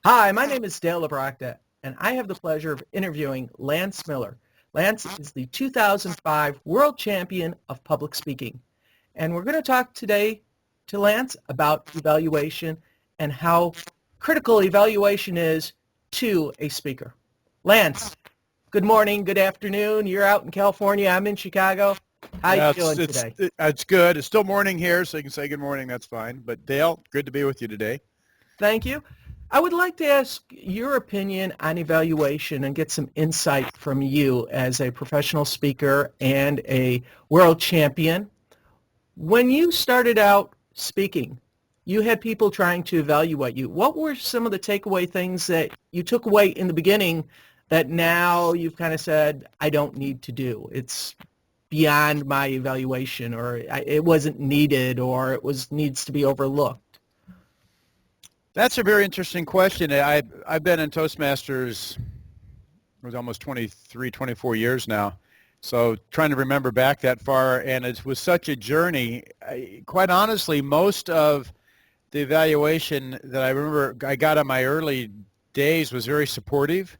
Hi, my name is Dale Obrochta, and I have the pleasure of interviewing Lance Miller. Lance is the 2005 World Champion of Public Speaking. And we're going to talk today to Lance about evaluation and how critical evaluation is to a speaker. Lance, good morning, good afternoon. You're out in California. I'm in Chicago. How you Yeah, doing today? it's good. It's still morning here, so you can say good morning. That's fine. But Dale, good to be with you today. Thank you. I would like to ask your opinion on evaluation and get some insight from you as a professional speaker and a world champion. When you started out speaking, you had people trying to evaluate you. What were some of the takeaway things that you took away in the beginning that now you've kind of said, I don't need to do? It's beyond my evaluation, or it wasn't needed, or needs to be overlooked. That's a very interesting question. I've been in Toastmasters, it was almost 23, 24 years now. So trying to remember back that far, and it was such a journey. Quite honestly, most of the evaluation that I remember I got on my early days was very supportive,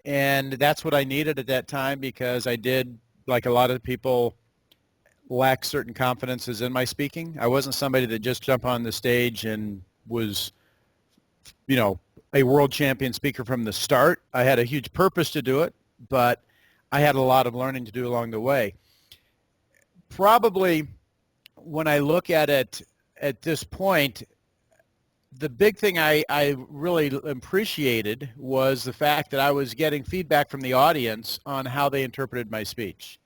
and that's what I needed at that time because I did, like a lot of people, lack certain confidences in my speaking. I wasn't somebody that just jumped on the stage and was, a world champion speaker from the start. I had a huge purpose to do it, but I had a lot of learning to do along the way. Probably when I look at it at this point, the big thing I really appreciated was the fact that I was getting feedback from the audience on how they interpreted my speech.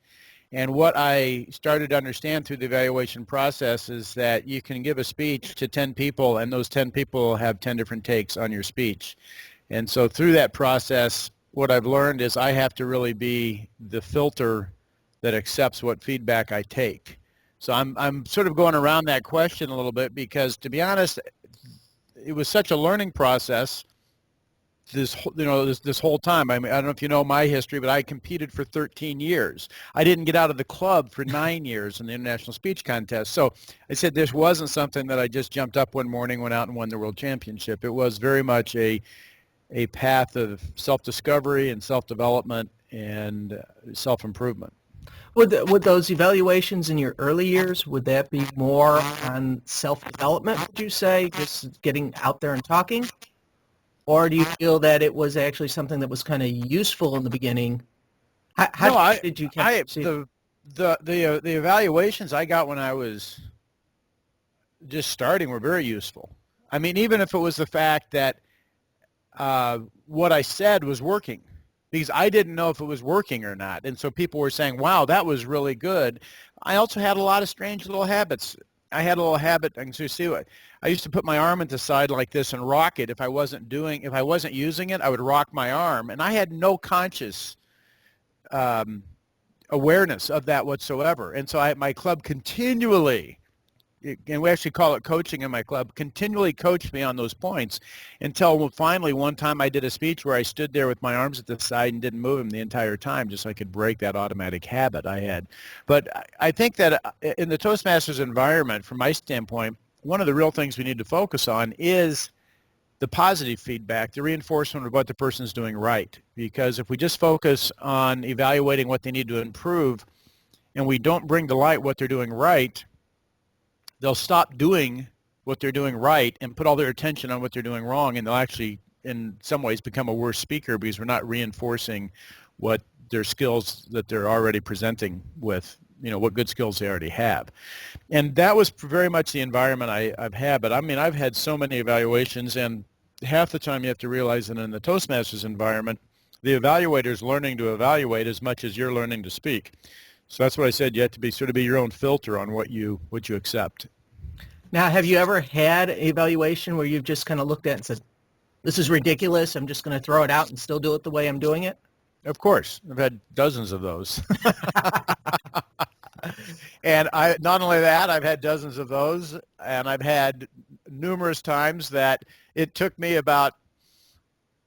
And what I started to understand through the evaluation process is that you can give a speech to 10 people, and those 10 people have 10 different takes on your speech. And so through that process, what I've learned is I have to really be the filter that accepts what feedback I take. So I'm sort of going around that question a little bit because, to be honest, it was such a learning process this whole time. I mean, I don't know if you know my history, but I competed for 13 years. I didn't get out of the club for 9 years in the international speech contest. So I said this wasn't something that I just jumped up one morning, went out and won the world championship. It was very much a path of self-discovery and self-development and self-improvement. Would those evaluations in your early years, would that be more on self-development, would you say, just getting out there and talking? Or do you feel that it was actually something that was kind of useful in the beginning? No, How did you kind of see it? the evaluations I got when I was just starting were very useful. I mean, even if it was the fact that what I said was working, because I didn't know if it was working or not. And so people were saying, wow, that was really good. I also had a lot of strange little habits. I had a little habit, I can see what, I used to put my arm at the side like this and rock it. If I wasn't using it, I would rock my arm. And I had no conscious awareness of that whatsoever. And so my club continually, and we actually call it coaching in my club, continually coached me on those points until finally one time I did a speech where I stood there with my arms at the side and didn't move them the entire time just so I could break that automatic habit I had. But I think that in the Toastmasters environment, from my standpoint, one of the real things we need to focus on is the positive feedback, the reinforcement of what the person is doing right. Because if we just focus on evaluating what they need to improve and we don't bring to light what they're doing right, they'll stop doing what they're doing right and put all their attention on what they're doing wrong, and they'll actually, in some ways, become a worse speaker because we're not reinforcing what their skills that they're already presenting with, what good skills they already have. And that was very much the environment I've had. But, I mean, I've had so many evaluations, and half the time you have to realize that in the Toastmasters environment, the evaluator's learning to evaluate as much as you're learning to speak. So that's what I said. You have to be your own filter on what you accept. Now, have you ever had an evaluation where you've just kind of looked at it and said, this is ridiculous, I'm just going to throw it out and still do it the way I'm doing it? Of course. I've had dozens of those. And not only that, I've had dozens of those, and I've had numerous times that it took me about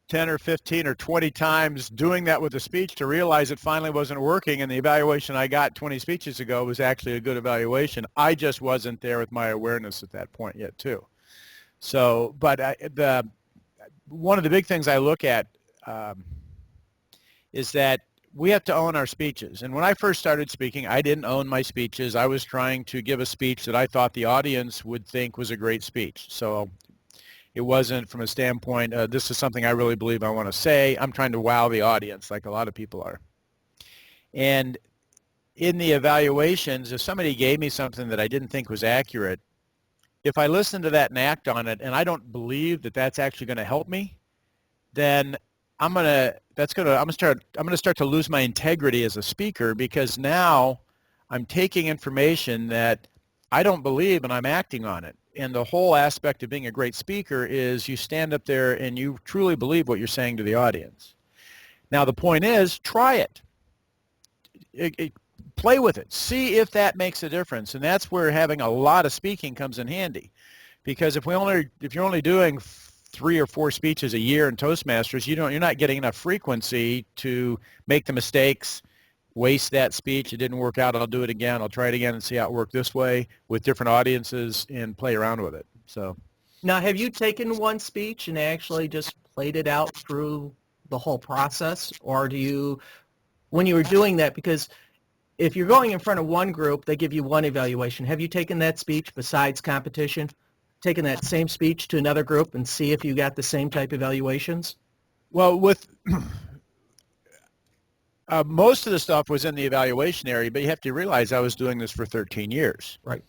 10 or 15 or 20 times doing that with a speech to realize it finally wasn't working, and the evaluation I got 20 speeches ago was actually a good evaluation. I just wasn't there with my awareness at that point yet, too. So, but one of the big things I look at is that we have to own our speeches. And when I first started speaking, I didn't own my speeches. I was trying to give a speech that I thought the audience would think was a great speech. So it wasn't from a standpoint, this is something I really believe I want to say. I'm trying to wow the audience like a lot of people are. And in the evaluations, if somebody gave me something that I didn't think was accurate, if I listen to that and act on it and I don't believe that that's actually going to help me, then I'm going to start to lose my integrity as a speaker, because now I'm taking information that I don't believe and I'm acting on it. And the whole aspect of being a great speaker is you stand up there and you truly believe what you're saying to the audience. Now the point is, try it. Play with it. See if that makes a difference. And that's where having a lot of speaking comes in handy. Because if you're only doing 3 or 4 speeches a year in Toastmasters, you're not getting enough frequency to make the mistakes, waste that speech. It didn't work out. I'll do it again. I'll try it again and see how it worked this way with different audiences and play around with it. So now, have you taken one speech and actually just played it out through the whole process? Or do you, when you were doing that, because if you're going in front of one group, they give you one evaluation. Have you taken that speech besides competition, taken that same speech to another group and see if you got the same type of evaluations? Well, with most of the stuff was in the evaluation area, but you have to realize I was doing this for 13 years. Right.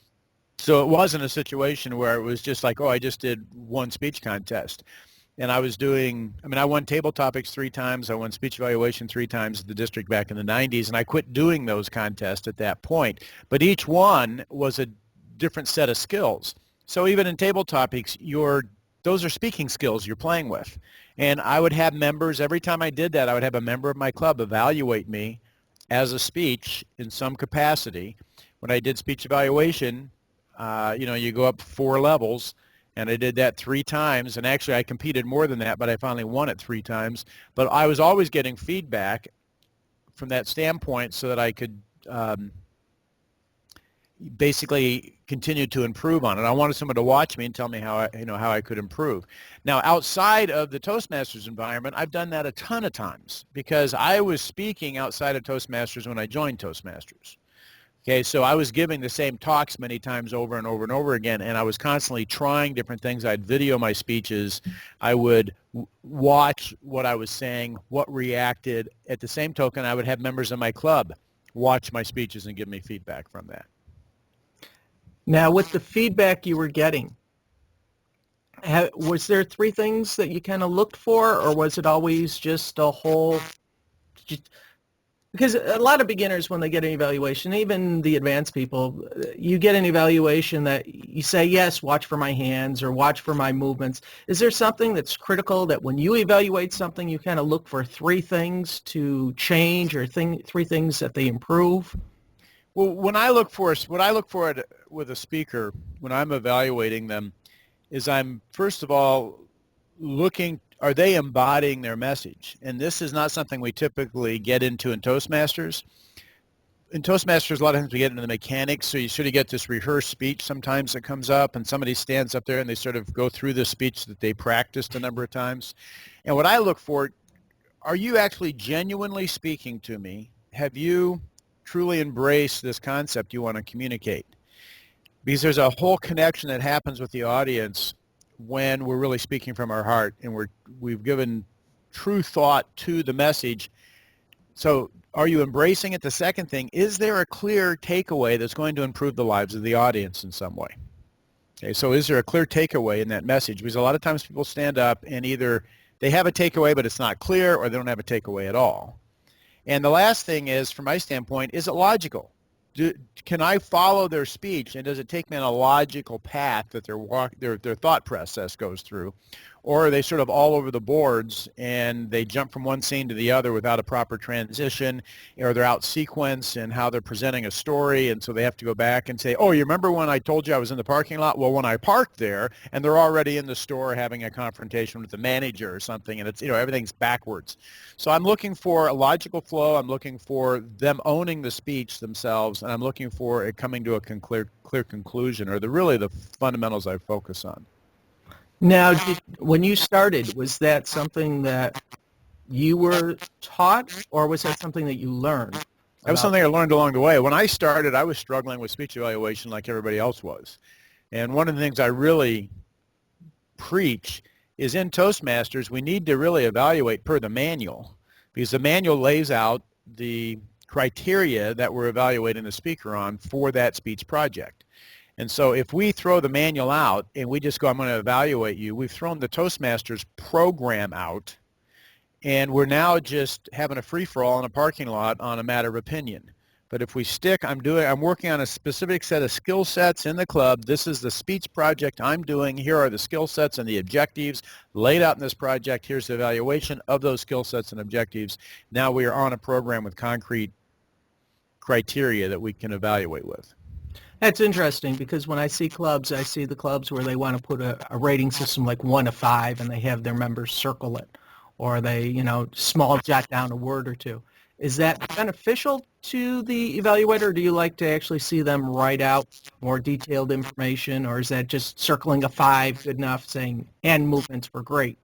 So it wasn't a situation where it was just like, oh, I just did one speech contest. And I won table topics 3 times. I won speech evaluation 3 times at the district back in the 90s, and I quit doing those contests at that point. But each one was a different set of skills. So even in table topics, those are speaking skills you're playing with. And I would have members, every time I did that, I would have a member of my club evaluate me as a speech in some capacity. When I did speech evaluation, you go up 4 levels. And I did that 3 times, and actually I competed more than that, but I finally won it 3 times. But I was always getting feedback from that standpoint so that I could basically continue to improve on it. I wanted someone to watch me and tell me how I could improve. Now, outside of the Toastmasters environment, I've done that a ton of times because I was speaking outside of Toastmasters when I joined Toastmasters. Okay, so I was giving the same talks many times over and over and over again, and I was constantly trying different things. I'd video my speeches. I would watch what I was saying, what reacted. At the same token, I would have members of my club watch my speeches and give me feedback from that. Now, with the feedback you were getting, was there 3 things that you kind of looked for, or was it always just a whole... Because a lot of beginners, when they get an evaluation, even the advanced people, you get an evaluation that you say, yes, watch for my hands or watch for my movements. Is there something that's critical that when you evaluate something, you kind of look for 3 things to change or 3 things that they improve? Well, what I look for with a speaker when I'm evaluating them is I'm, first of all, looking, are they embodying their message? And this is not something we typically get into in Toastmasters. In Toastmasters, a lot of times we get into the mechanics, so you sort of get this rehearsed speech sometimes that comes up, and somebody stands up there and they sort of go through the speech that they practiced a number of times. And what I look for, are you actually genuinely speaking to me? Have you truly embraced this concept you want to communicate? Because there's a whole connection that happens with the audience when we're really speaking from our heart and we've given true thought to the message. So are you embracing it? The second thing, is there a clear takeaway that's going to improve the lives of the audience in some way? Okay, so is there a clear takeaway in that message? Because a lot of times people stand up and either they have a takeaway but it's not clear, or they don't have a takeaway at all. And the last thing is, from my standpoint, is it logical? Can I follow their speech, and does it take me on a logical path that their thought process goes through? Or are they sort of all over the boards and they jump from one scene to the other without a proper transition, or they're out sequence in how they're presenting a story, and so they have to go back and say, oh, you remember when I told you I was in the parking lot? Well, when I parked there, and they're already in the store having a confrontation with the manager or something, and it's, everything's backwards. So I'm looking for a logical flow. I'm looking for them owning the speech themselves, and I'm looking for it coming to a clear conclusion, or really the fundamentals I focus on. Now, when you started, was that something that you were taught, or was that something that you learned That was about? something I learned along the way. When I started, I was struggling with speech evaluation like everybody else was. And one of the things I really preach is in Toastmasters, we need to really evaluate per the manual, because the manual lays out the criteria that we're evaluating the speaker on for that speech project. And so if we throw the manual out and we just go, I'm going to evaluate you, we've thrown the Toastmasters program out, and we're now just having a free-for-all in a parking lot on a matter of opinion. But if we stick, I'm working on a specific set of skill sets in the club. This is the speech project I'm doing. Here are the skill sets and the objectives laid out in this project. Here's the evaluation of those skill sets and objectives. Now we are on a program with concrete criteria that we can evaluate with. That's interesting, because when I see clubs, I see the clubs where they want to put a rating system like 1 to 5, and they have their members circle it, or they, small jot down a word or two. Is that beneficial to the evaluator, or do you like to actually see them write out more detailed information, or is that just circling a 5 good enough, saying hand movements were great?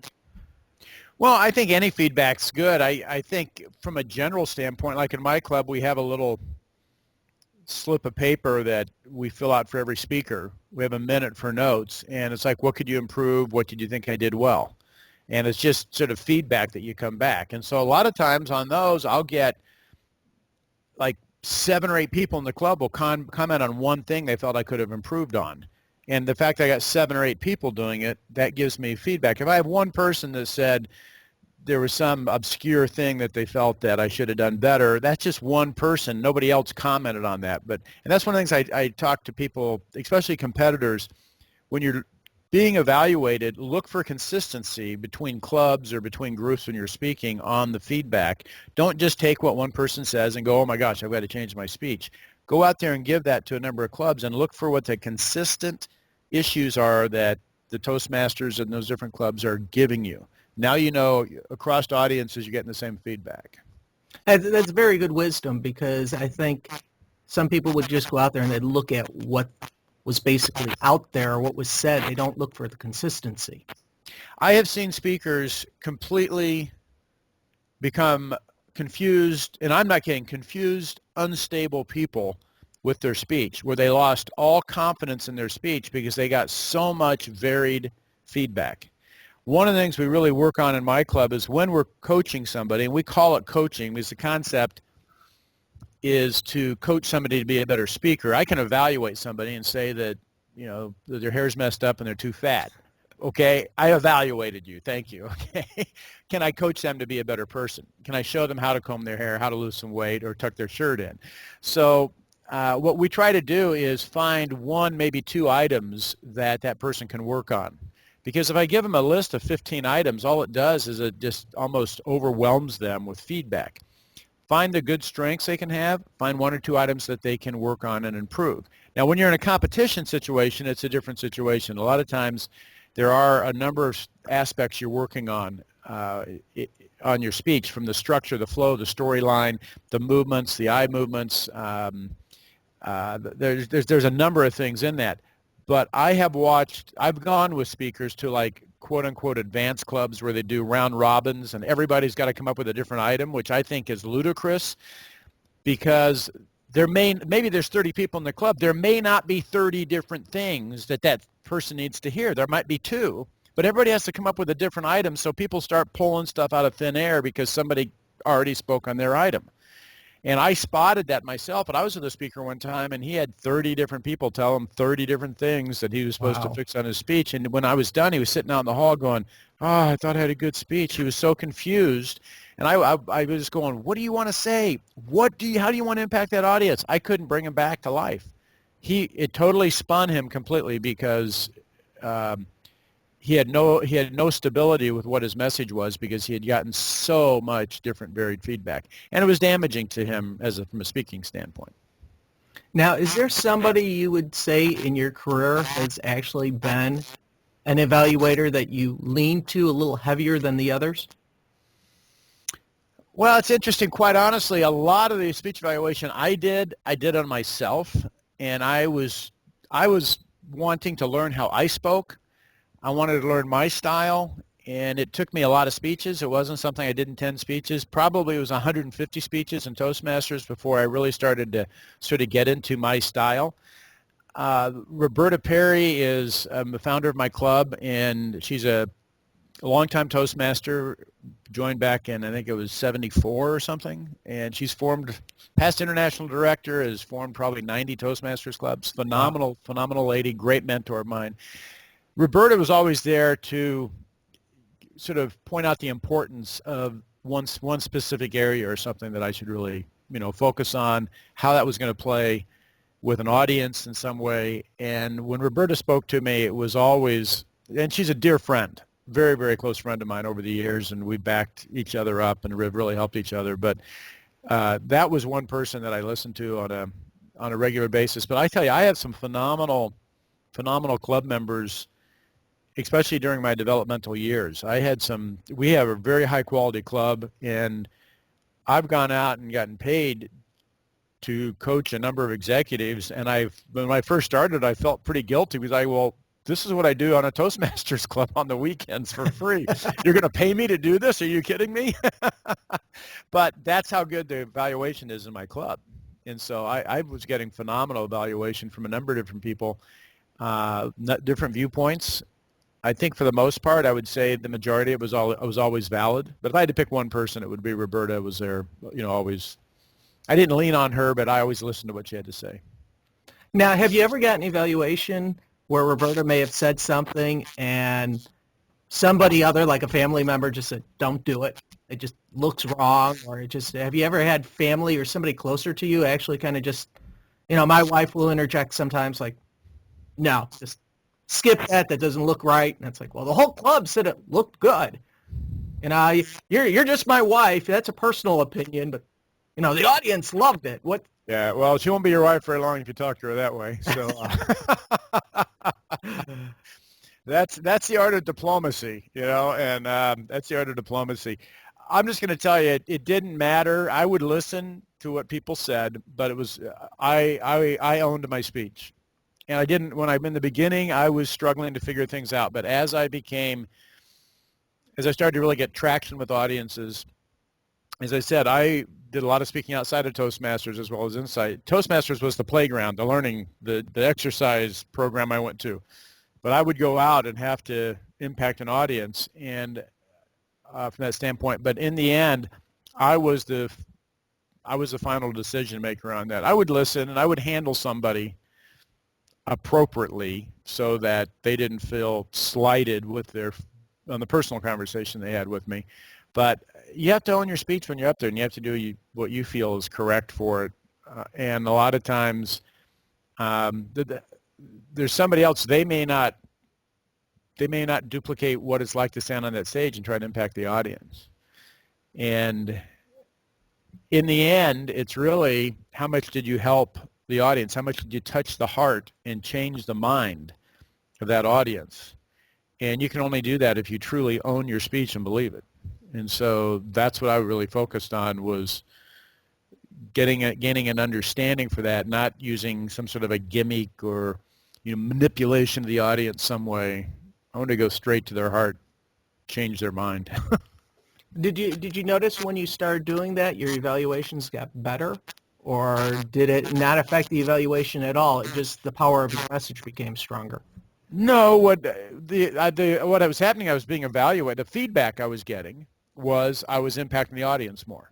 Well, I think any feedback's good. I think from a general standpoint, like in my club, we have a little slip of paper that we fill out for every speaker. We have a minute for notes, and it's like, what could you improve? What did you think I did well? And it's just sort of feedback that you come back. And so a lot of times on those, I'll get like 7 or 8 people in the club will comment on one thing they felt I could have improved on. And the fact that I got 7 or 8 people doing it, that gives me feedback. If I have one person that said there was some obscure thing that they felt that I should have done better, that's just one person. Nobody else commented on that. And that's one of the things I talk to people, especially competitors, when you're being evaluated, look for consistency between clubs or between groups when you're speaking on the feedback. Don't just take what one person says and go, oh my gosh, I've got to change my speech. Go out there and give that to a number of clubs and look for what the consistent issues are that the Toastmasters and those different clubs are giving you. Now you know across audiences you're getting the same feedback. That's very good wisdom, because I think some people would just go out there and they'd look at what was basically out there or what was said. They don't look for the consistency. I have seen speakers completely become confused, and I'm not kidding, confused, unstable people with their speech, where they lost all confidence in their speech because they got so much varied feedback. One of the things we really work on in my club is when we're coaching somebody, and we call it coaching because the concept is to coach somebody to be a better speaker. I can evaluate somebody and say that, that their hair's messed up and they're too fat. Okay, I evaluated you. Thank you. Okay, can I coach them to be a better person? Can I show them how to comb their hair, how to lose some weight, or tuck their shirt in? So what we try to do is find 1, maybe 2 items that person can work on. Because if I give them a list of 15 items, all it does is it just almost overwhelms them with feedback. Find the good strengths they can have, find 1 or 2 items that they can work on and improve. Now, when you're in a competition situation, it's a different situation. A lot of times there are a number of aspects you're working on your speech, from the structure, the flow, the storyline, the movements, the eye movements. There's a number of things in that. But I've gone with speakers to like quote-unquote advanced clubs where they do round robins and everybody's got to come up with a different item, which I think is ludicrous, because maybe there's 30 people in the club. There may not be 30 different things that person needs to hear. There might be 2, but everybody has to come up with a different item, so people start pulling stuff out of thin air because somebody already spoke on their item. And I spotted that myself, but I was with a speaker one time, and he had 30 different people tell him 30 different things that he was supposed to fix on his speech. And when I was done, he was sitting out in the hall going, oh, I thought I had a good speech. He was so confused. And I was just going, what do you want to say? How do you want to impact that audience? I couldn't bring him back to life. It totally spun him completely because he had no stability with what his message was, because he had gotten so much different varied feedback, and it was damaging to him from a speaking standpoint. Now, is there somebody you would say in your career has actually been an evaluator that you lean to a little heavier than the others? Well, it's interesting. Quite honestly, a lot of the speech evaluation I did on myself, and I was wanting to learn how I spoke. I wanted to learn my style, and it took me a lot of speeches. It wasn't something I did in 10 speeches. Probably it was 150 speeches in Toastmasters before I really started to sort of get into my style. Roberta Perry is the founder of my club, and she's a longtime Toastmaster, joined back in, I think it was 74 or something, and she's formed, past international director, has formed probably 90 Toastmasters clubs. Phenomenal, phenomenal lady, great mentor of mine. Roberta was always there to sort of point out the importance of one specific area or something that I should really, focus on, how that was going to play with an audience in some way. And when Roberta spoke to me, it was always, and she's a dear friend, very, very close friend of mine over the years, and we backed each other up and really helped each other. But that was one person that I listened to on a regular basis. But I tell you, I have some phenomenal club members, especially during my developmental years. We have a very high quality club, and I've gone out and gotten paid to coach a number of executives. And when I first started, I felt pretty guilty because this is what I do on a Toastmasters club on the weekends for free. You're going to pay me to do this? Are you kidding me? But that's how good the evaluation is in my club. And so I was getting phenomenal evaluation from a number of different people, different viewpoints. I think for the most part, I would say the majority, it was always valid. But if I had to pick one person, it would be Roberta. Was there, always. I didn't lean on her, but I always listened to what she had to say. Now, have you ever gotten an evaluation where Roberta may have said something and somebody other, like a family member, just said, don't do it? It just looks wrong, or have you ever had family or somebody closer to you actually kind of just, my wife will interject sometimes like, no, just skip that doesn't look right. And it's like, well, the whole club said it looked good. You're just my wife. That's a personal opinion, but the audience loved it. What? Yeah, well, she won't be your wife very long if you talk to her that way. So that's the art of diplomacy, and that's the art of diplomacy. I'm just going to tell you, it didn't matter. I would listen to what people said, but it was I owned my speech, and I didn't. When I'm in the beginning, I was struggling to figure things out. But as I started to really get traction with audiences, as I said, I did a lot of speaking outside of Toastmasters as well as inside. Toastmasters was the playground, the learning, the exercise program I went to. But I would go out and have to impact an audience, and from that standpoint. But in the end, I was the final decision maker on that. I would listen, and I would handle somebody appropriately so that they didn't feel slighted on the personal conversation they had with me. But you have to own your speech when you're up there, and you have to do what you feel is correct for it. And a lot of times, there's somebody else. They may not duplicate what it's like to stand on that stage and try to impact the audience. And in the end, it's really how much did you help the audience? How much did you touch the heart and change the mind of that audience? And you can only do that if you truly own your speech and believe it. And so that's what I really focused on, was gaining an understanding for that, not using some sort of a gimmick or manipulation of the audience some way. I want to go straight to their heart, change their mind. Did you notice when you started doing that, your evaluations got better, or did it not affect the evaluation at all? It just, the power of your message became stronger? No, what was happening, I was being evaluated. The feedback I was getting was I was impacting the audience more.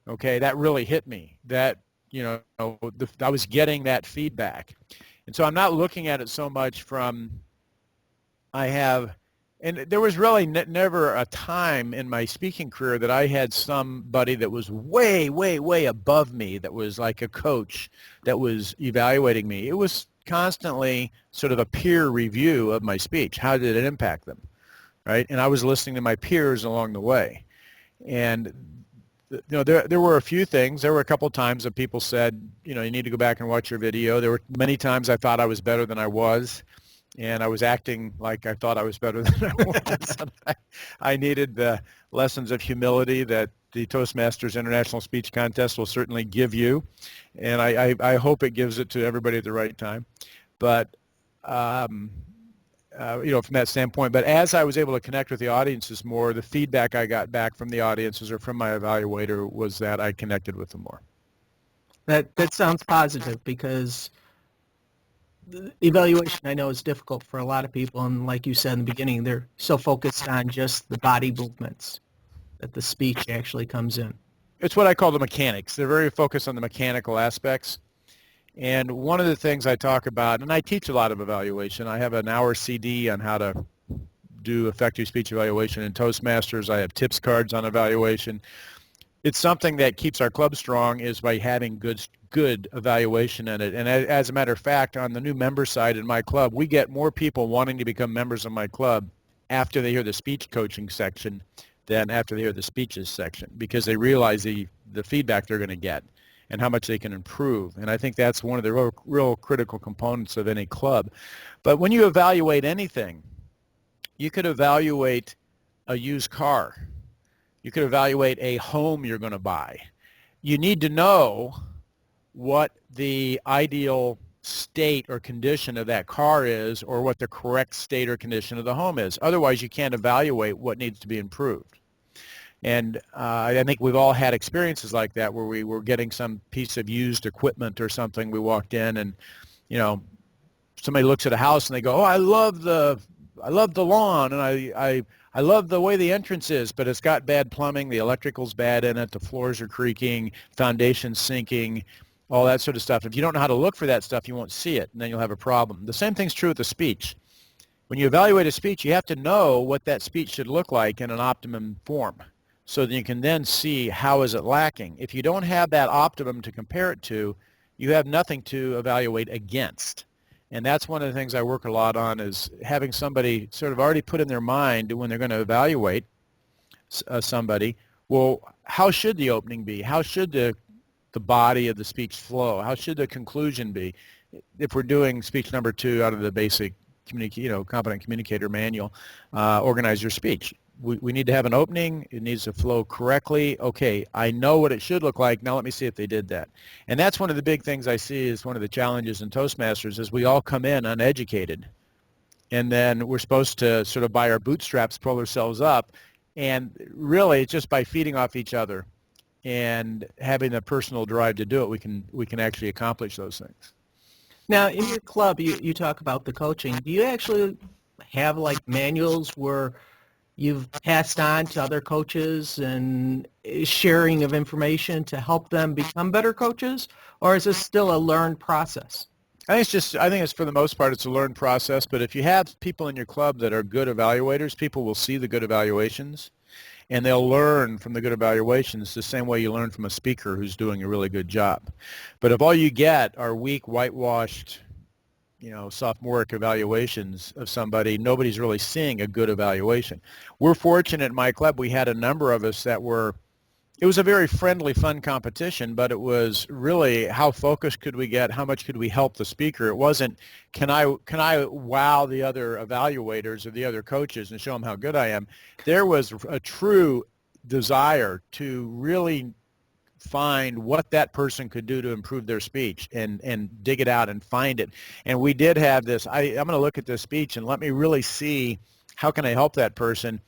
Okay, that really hit me. That I was getting that feedback, and so I'm not looking at it so much from and there was really never a time in my speaking career that I had somebody that was way, way, way above me, that was like a coach that was evaluating me. It was constantly sort of a peer review of my speech. How did it impact them, right? And I was listening to my peers along the way. And there were a few things. There were a couple of times that people said, you need to go back and watch your video. There were many times I thought I was better than I was, and I was acting like I thought I was better than I was. I needed the lessons of humility that the Toastmasters International Speech Contest will certainly give you, and I hope it gives it to everybody at the right time. But from that standpoint. But as I was able to connect with the audiences more, the feedback I got back from the audiences or from my evaluator was that I connected with them more. That sounds positive, because the evaluation, I know, is difficult for a lot of people, and like you said in the beginning, they're so focused on just the body movements that the speech actually comes in. It's what I call the mechanics. They're very focused on the mechanical aspects. And one of the things I talk about, and I teach a lot of evaluation. I have an hour CD on how to do effective speech evaluation in Toastmasters. I have tips cards on evaluation. It's something that keeps our club strong is by having good evaluation in it. And as a matter of fact, on the new member side in my club, we get more people wanting to become members of my club after they hear the speech coaching section than after they hear the speeches section, because they realize the feedback they're going to get and how much they can improve. And I think that's one of the real critical components of any club. But when you evaluate anything, you could evaluate a used car. You could evaluate a home you're going to buy. You need to know what the ideal state or condition of that car is, or what the correct state or condition of the home is. Otherwise, you can't evaluate what needs to be improved. And I think we've all had experiences like that where we were getting some piece of used equipment or something. We walked in and, somebody looks at a house and they go, "Oh, I love the lawn, and I love the way the entrance is, but it's got bad plumbing, the electrical's bad in it, the floors are creaking, foundation's sinking," all that sort of stuff. If you don't know how to look for that stuff, you won't see it, and then you'll have a problem. The same thing's true with the speech. When you evaluate a speech, you have to know what that speech should look like in an optimum form, so that you can then see how is it lacking. If you don't have that optimum to compare it to, you have nothing to evaluate against. And that's one of the things I work a lot on, is having somebody sort of already put in their mind when they're going to evaluate somebody, well, how should the opening be? How should the body of the speech flow? How should the conclusion be? If we're doing speech number 2 out of the basic competent communicator manual, organize your speech. We need to have an opening. It needs to flow correctly. Okay, I know what it should look like. Now let me see if they did that. And that's one of the big things I see is one of the challenges in Toastmasters is we all come in uneducated. And then we're supposed to sort of by our bootstraps pull ourselves up. And really, it's just by feeding off each other and having a personal drive to do it, we can actually accomplish those things. Now, in your club, you talk about the coaching. Do you actually have like manuals where you've passed on to other coaches and sharing of information to help them become better coaches, or is this still a learned process? I think it's for the most part, it's a learned process, but if you have people in your club that are good evaluators, people will see the good evaluations, and they'll learn from the good evaluations the same way you learn from a speaker who's doing a really good job. But if all you get are weak, whitewashed, sophomoric evaluations of somebody, nobody's really seeing a good evaluation. We're fortunate in my club, we had a number of us that it was a very friendly, fun competition, but it was really how focused could we get, how much could we help the speaker. It wasn't, can I wow the other evaluators or the other coaches and show them how good I am. There was a true desire to really find what that person could do to improve their speech and dig it out and find it. And we did have this, I'm going to look at this speech and let me really see how can I help that person.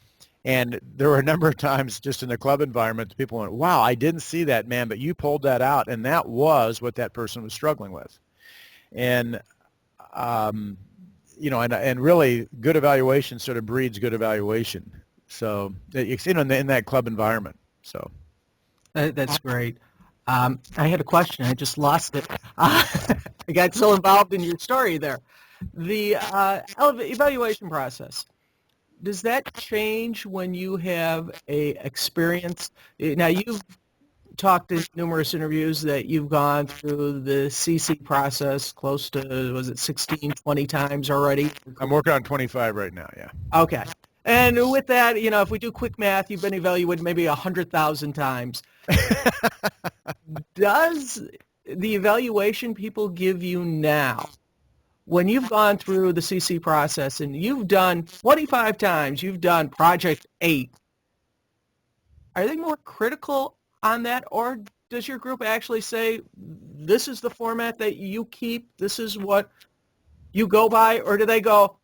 And there were a number of times just in the club environment, people went, "Wow, I didn't see that, man, but you pulled that out." And that was what that person was struggling with. And, and really good evaluation sort of breeds good evaluation. So, in that club environment. So. That's great. I had a question. I just lost it. I got so involved in your story there. The evaluation process, does that change when you have a experience? Now, you've talked in numerous interviews that you've gone through the CC process close to, was it 16, 20 times already? I'm working on 25 right now, yeah. Okay. And with that, if we do quick math, you've been evaluated maybe 100,000 times. Does the evaluation people give you now, when you've gone through the CC process and you've done 25 times, you've done project 8, are they more critical on that, or does your group actually say, this is the format that you keep, this is what you go by, or do they go,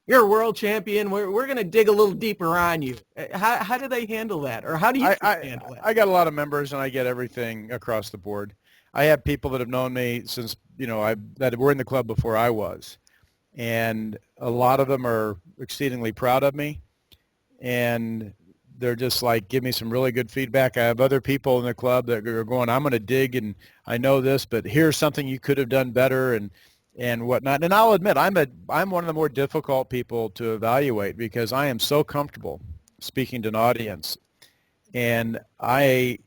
you're a world champion. We're going to dig a little deeper on you. How do they handle that? Or how do you handle that? I got a lot of members, and I get everything across the board. I have people that have known me since, that were in the club before I was. And a lot of them are exceedingly proud of me. And they're just like, give me some really good feedback. I have other people in the club that are going, I'm going to dig, and I know this, but here's something you could have done better and whatnot. And I'll admit, I'm one of the more difficult people to evaluate because I am so comfortable speaking to an audience. And I'm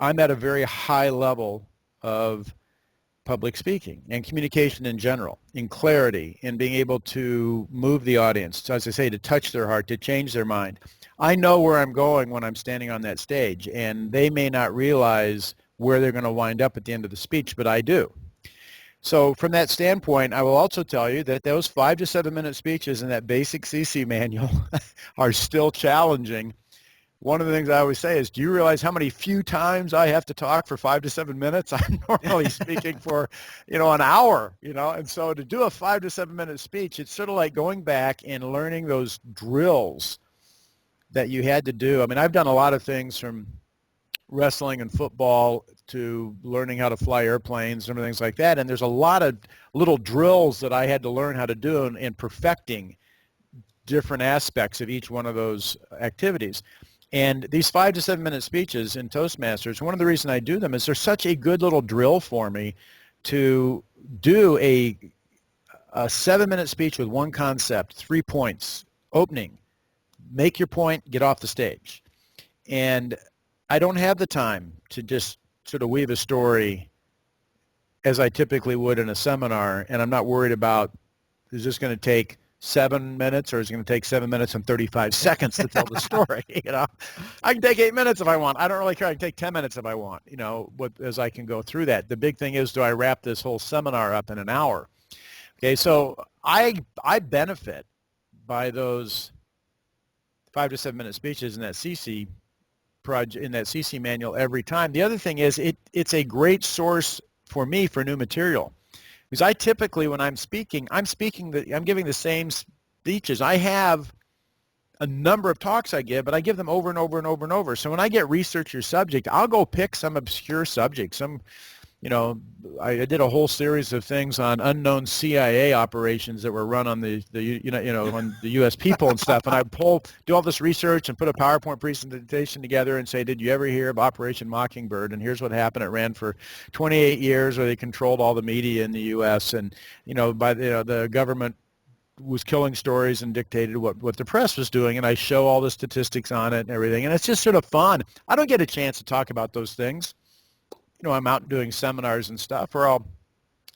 at a very high level of public speaking and communication in general, in clarity, in being able to move the audience, as I say, to touch their heart, to change their mind. I know where I'm going when I'm standing on that stage, and they may not realize where they're going to wind up at the end of the speech, but I do. So from that standpoint, I will also tell you that those 5 to 7 minute speeches in that basic CC manual are still challenging. One of the things I always say is, do you realize how many few times I have to talk for 5 to 7 minutes? I'm normally speaking for, an hour, and so to do a 5 to 7 minute speech, it's sort of like going back and learning those drills that you had to do. I mean, I've done a lot of things from wrestling and football to learning how to fly airplanes and things like that, and there's a lot of little drills that I had to learn how to do in perfecting different aspects of each one of those activities. And these 5 to 7 minute speeches in Toastmasters, one of the reasons I do them is they're such a good little drill for me to do a 7 minute speech with one concept, 3 points, opening, make your point, get off the stage. And I don't have the time to just sort of weave a story as I typically would in a seminar, and I'm not worried about, is this going to take 7 minutes or is it going to take 7 minutes and 35 seconds to tell the story? I can take 8 minutes if I want. I don't really care. I can take 10 minutes if I want, as I can go through that. The big thing is, do I wrap this whole seminar up in an hour? Okay, so I benefit by those 5 to 7 minute speeches in that CC project, in that CC manual every time. The other thing is it's a great source for me for new material. Because I typically, when I'm giving the same speeches. I have a number of talks I give, but I give them over and over and over and over. So when I get research your subject, I'll go pick some obscure subject. I did a whole series of things on unknown CIA operations that were run on on the U.S. people and stuff. And I do all this research and put a PowerPoint presentation together and say, did you ever hear of Operation Mockingbird? And here's what happened. It ran for 28 years, where they controlled all the media in the U.S. And the government was killing stories and dictated what the press was doing. And I show all the statistics on it and everything. And it's just sort of fun. I don't get a chance to talk about those things. I'm out doing seminars and stuff, or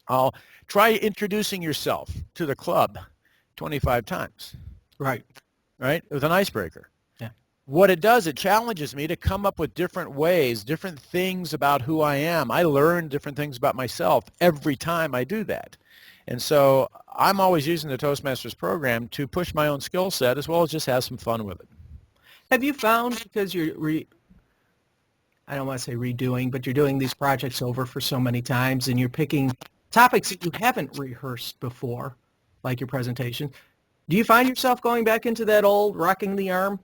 I'll try introducing yourself to the club 25 times. Right, with an icebreaker. Yeah. What it does, it challenges me to come up with different ways, different things about who I am. I learn different things about myself every time I do that. And so I'm always using the Toastmasters program to push my own skill set as well as just have some fun with it. Have you found, because I don't want to say redoing, but you're doing these projects over for so many times, and you're picking topics that you haven't rehearsed before, like your presentation. Do you find yourself going back into that old rocking the arm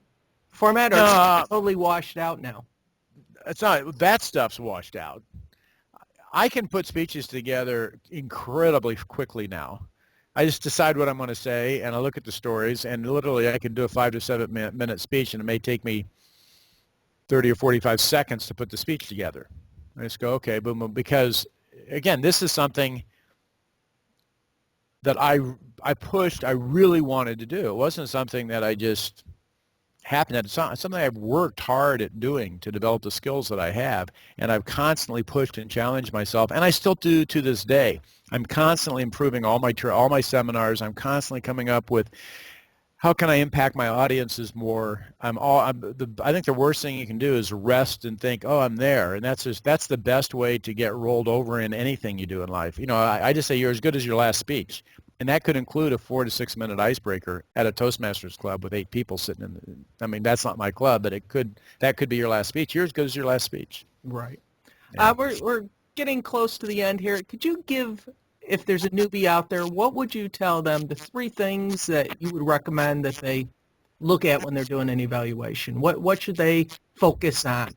format, or is it totally washed out now? It's not. That stuff's washed out. I can put speeches together incredibly quickly now. I just decide what I'm going to say, and I look at the stories, and literally I can do a 5 to 7 minute speech, and it may take me 30 or 45 seconds to put the speech together. I just go, okay, boom, boom, because, again, this is something that I pushed, I really wanted to do. It wasn't something that I just happened at. It's something I've worked hard at doing to develop the skills that I have, and I've constantly pushed and challenged myself, and I still do to this day. I'm constantly improving all my seminars. I'm constantly coming up with, how can I impact my audiences more? I think the worst thing you can do is rest and think, oh, I'm there. And that's the best way to get rolled over in anything you do in life. I just say you're as good as your last speech. And that could include a 4 to 6 minute icebreaker at a Toastmasters club with 8 people sitting in I mean, that's not my club, but that could be your last speech. You're as good as your last speech. Right. Yeah. We're getting close to the end here. Could you give if there's a newbie out there, what would you tell them, the three things that you would recommend that they look at when they're doing an evaluation? What should they focus on?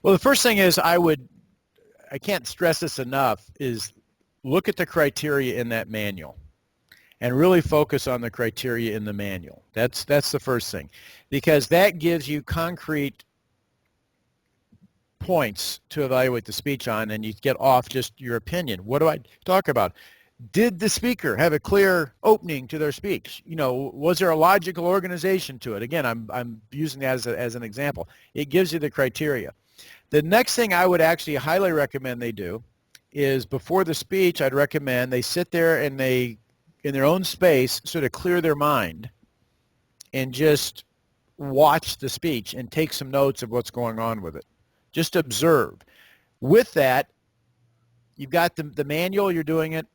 Well, the first thing is I can't stress this enough, is look at the criteria in that manual and really focus on the criteria in the manual. That's the first thing, because that gives you concrete points to evaluate the speech on, and you get off just your opinion. What do I talk about? Did the speaker have a clear opening to their speech? Was there a logical organization to it? Again, I'm using that as an example. It gives you the criteria. The next thing I would actually highly recommend they do is, before the speech, I'd recommend they sit there and they, in their own space, sort of clear their mind and just watch the speech and take some notes of what's going on with it. Just observe. With that, you've got the manual, you're doing it,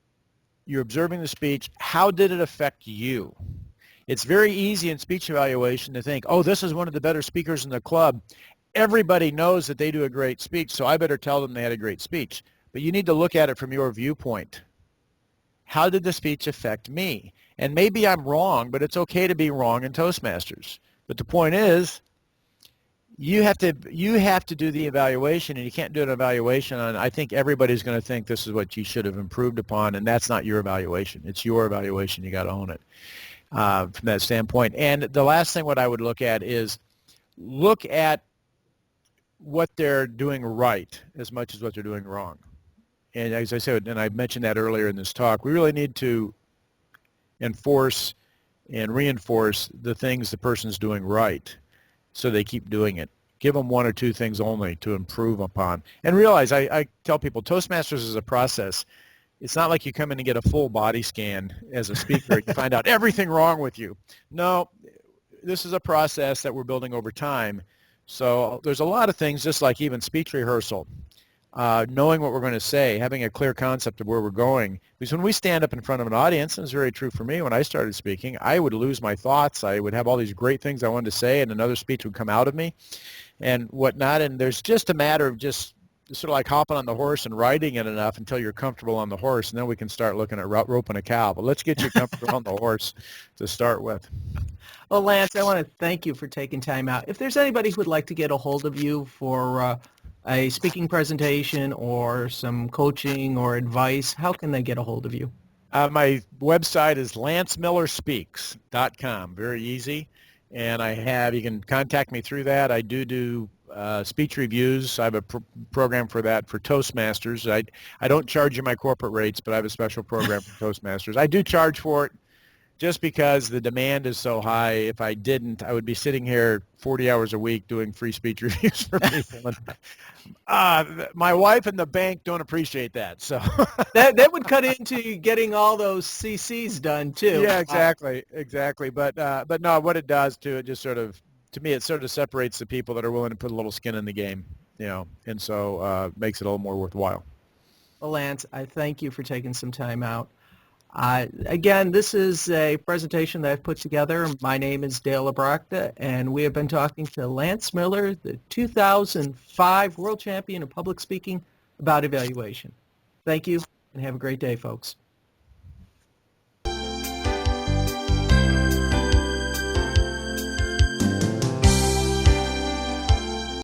you're observing the speech. How did it affect you? It's very easy in speech evaluation to think, oh, this is one of the better speakers in the club. Everybody knows that they do a great speech, so I better tell them they had a great speech. But you need to look at it from your viewpoint. How did the speech affect me? And maybe I'm wrong, but it's okay to be wrong in Toastmasters. But the point is, you have to do the evaluation, and you can't do an evaluation on, I think everybody's going to think this is what you should have improved upon, and that's not your evaluation. It's your evaluation. You got to own it from that standpoint. And the last thing what I would look at is look at what they're doing right as much as what they're doing wrong. And as I said, and I mentioned that earlier in this talk, we really need to enforce and reinforce the things the person's doing right, so they keep doing it. Give them one or two things only to improve upon. And realize, I tell people, Toastmasters is a process. It's not like you come in and get a full body scan as a speaker and you find out everything wrong with you. No, this is a process that we're building over time. So there's a lot of things, just like even speech rehearsal, knowing what we're going to say, having a clear concept of where we're going. Because when we stand up in front of an audience, and it's very true for me when I started speaking, I would lose my thoughts. I would have all these great things I wanted to say, and another speech would come out of me and whatnot. And there's just a matter of just sort of like hopping on the horse and riding it enough until you're comfortable on the horse, and then we can start looking at roping a cow. But let's get you comfortable on the horse to start with. Well, Lance, I want to thank you for taking time out. If there's anybody who would like to get a hold of you for a speaking presentation or some coaching or advice, how can they get a hold of you? My website is lancemillerspeaks.com. Very easy. And you can contact me through that. I do speech reviews. I have a program for that for Toastmasters. I don't charge you my corporate rates, but I have a special program for Toastmasters. I do charge for it just because the demand is so high. If I didn't, I would be sitting here 40 hours a week doing free speech reviews for people. My wife and the bank don't appreciate that. So that would cut into getting all those CCs done too. Yeah, exactly. But no, what it does too, it just sort of, to me, it sort of separates the people that are willing to put a little skin in the game, and so makes it a little more worthwhile. Well, Lance, I thank you for taking some time out. Again, this is a presentation that I've put together. My name is Dale Obrochta, and we have been talking to Lance Miller, the 2005 World Champion of Public Speaking, about evaluation. Thank you, and have a great day, folks.